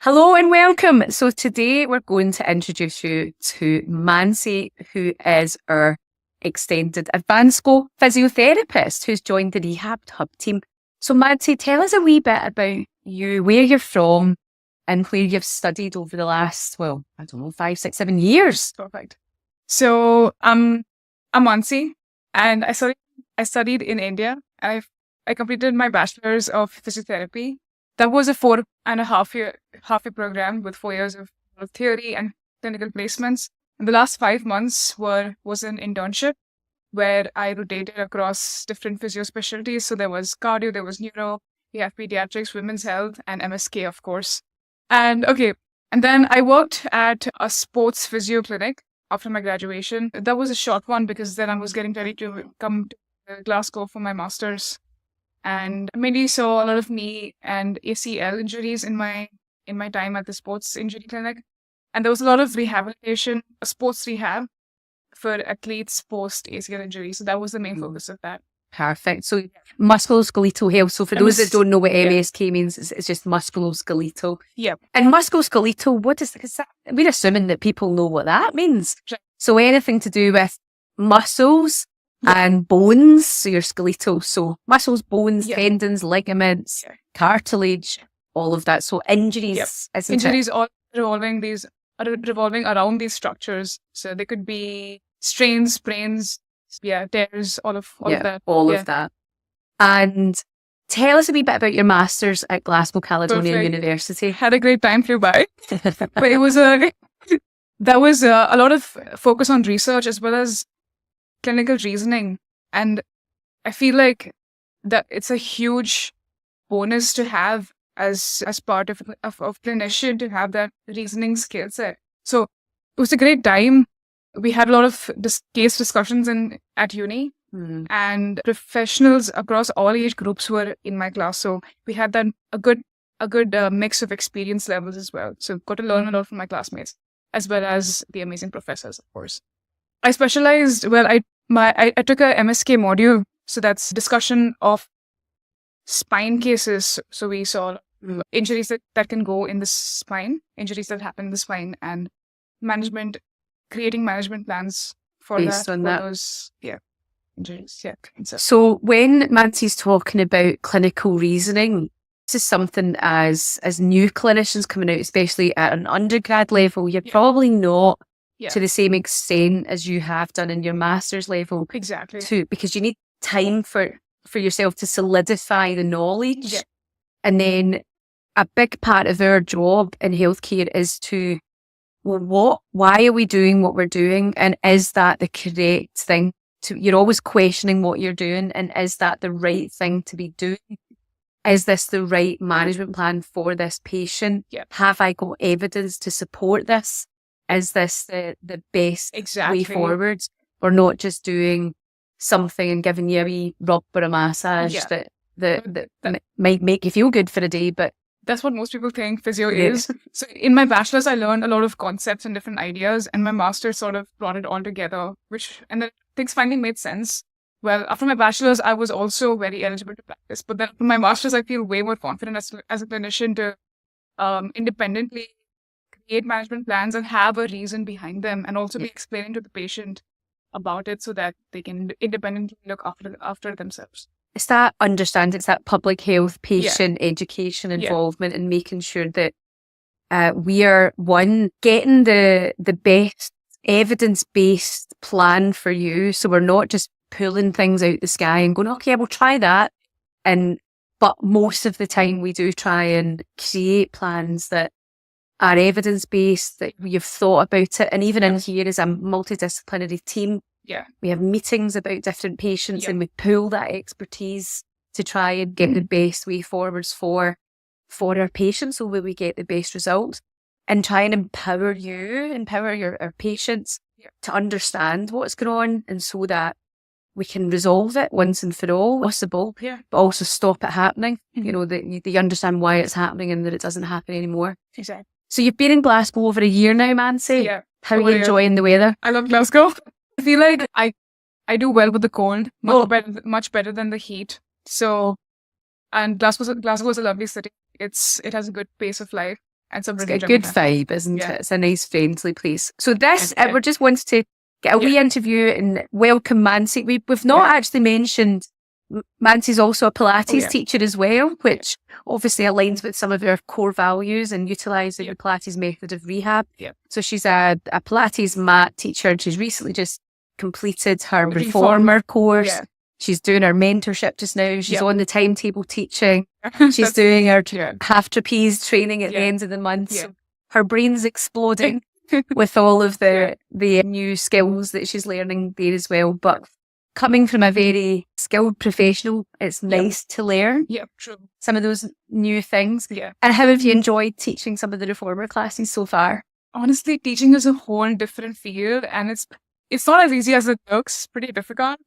Hello and welcome. So today we're going to introduce you to Mansi, who is our extended advanced school physiotherapist who's joined the Rehab Hub team. So Mansi, tell us a wee bit about you, where you're from and where you've studied over the last, 5, 6, 7 years. Perfect. So I'm Mansi, and I studied in India. I completed my bachelor's of physiotherapy. That was a 4.5 year program with 4 years of theory and clinical placements. And the last 5 months was an internship where I rotated across different physio specialties. So there was cardio, there was neuro, we have pediatrics, women's health, and MSK, of course. And then I worked at a sports physio clinic after my graduation. That was a short one because then I was getting ready to come to Glasgow for my master's. And I mainly saw a lot of knee and ACL injuries in my time at the sports injury clinic. And there was a lot of rehabilitation, sports rehab for athletes post ACL injury. So that was the main focus of that. Perfect. So musculoskeletal health. So for those that don't know what MSK means, it's just musculoskeletal. Yeah. And musculoskeletal, what is that? We're assuming that people know what that means. Right. So anything to do with muscles and bones, so your skeletal. So muscles, bones, tendons, ligaments, cartilage, all of that. So injuries, isn't injuries it? all revolving around these structures. So they could be strains, sprains, tears, all of that. All of that. And tell us a wee bit about your master's at Glasgow Caledonian University. Had a great time, flew by. But it was that was a lot of focus on research as well as clinical reasoning. And I feel like that it's a huge bonus to have as part of clinician, to have that reasoning skill set. So it was a great time. We had a lot of case discussions at uni, and professionals across all age groups were in my class. So we had a good mix of experience levels as well. So got to learn a lot from my classmates as well as the amazing professors, of course. I specialized. I took a MSK module, so that's discussion of spine cases. So we saw injuries that can go in the spine, injuries that happen in the spine, and creating management plans for those injuries. So when Mansi's talking about clinical reasoning, this is something as new clinicians coming out, especially at an undergrad level, you're probably not to the same extent as you have done in your master's level. Exactly. Because you need time for yourself to solidify the knowledge. Yeah. And then a big part of our job in healthcare is to, why are we doing what we're doing? And is that the correct thing? You're always questioning what you're doing. And is that the right thing to be doing? Is this the right management plan for this patient? Yeah. Have I got evidence to support this? Is this the best way forward? Or not just doing something and giving you a wee rub or a massage that might make you feel good for a day, but that's what most people think physio is. So in my bachelor's, I learned a lot of concepts and different ideas, and my master's sort of brought it all together, and then things finally made sense. Well, after my bachelor's, I was also very eligible to practice, but then after my master's, I feel way more confident as a clinician to independently create management plans and have a reason behind them, and also be explaining to the patient about it so that they can independently look after themselves. It's that understanding, it's that public health, patient education involvement, and making sure that we are, getting the best evidence-based plan for you. So we're not just pulling things out the sky and going, okay, we'll try that. But most of the time we do try and create plans that are evidence-based, that you've thought about it. And even in here as a multidisciplinary team, we have meetings about different patients and we pool that expertise to try and get the best way forwards for our patients, so where we get the best results, and try and empower our patients to understand what's going on, and so that we can resolve it once and for all possible, but also stop it happening. You know, that they understand why it's happening and that it doesn't happen anymore. Exactly. So you've been in Glasgow over a year now, Mansi. Yeah. How are you enjoying the weather? I love Glasgow. I feel like I do well with the cold, much better than the heat. So, and Glasgow is a lovely city. It has a good pace of life. And some it's got a good vibe, isn't it? It's a nice, friendly place. So this, we just wanted to get a wee interview and welcome Mansi. We've not actually mentioned Mansi's also a Pilates teacher as well, which obviously aligns with some of our core values and utilising the Pilates method of rehab. So she's a Pilates Mat teacher, and she's recently just completed her Reformer course. She's doing her mentorship just now. She's on the timetable teaching. She's doing her half trapeze training at the end of the month. So her brain's exploding with all of the new skills that she's learning there as well. But coming from a very skilled professional, it's nice to learn some of those new things. And how have you enjoyed teaching some of the Reformer classes so far? Honestly, teaching is a whole different field, and it's not as easy as it looks. Pretty difficult.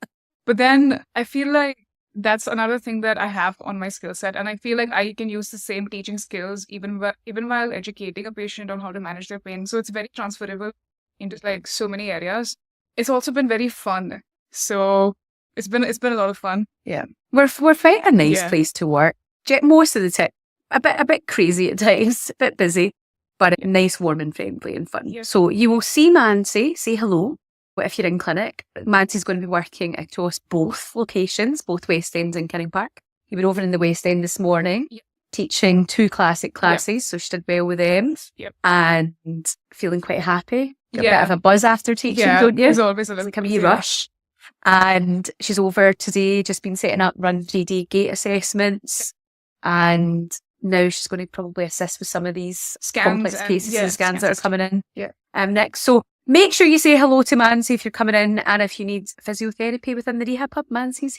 But then I feel like that's another thing that I have on my skill set, and I feel like I can use the same teaching skills even while educating a patient on how to manage their pain. So it's very transferable into like so many areas. It's also been very fun. So it's been a lot of fun. Yeah, we're quite a nice place to work. Most of the time, a bit crazy at times, a bit busy, but nice, warm and friendly and fun. So you will see Mansi, say hello. If you're in clinic, Mansi's going to be working across both locations, both West End and Kinning Park. You were over in the West End this morning, teaching 2 classic classes, so she did well with them, and feeling quite happy. Got a bit of a buzz after teaching, don't you? There's always a like a wee rush. And she's over today, just been setting up run 3D gait assessments, and now she's going to probably assist with some of these complex cases and scans that are coming in next. So make sure you say hello to Mansi if you're coming in, and if you need physiotherapy within the Rehab Hub, Mansi's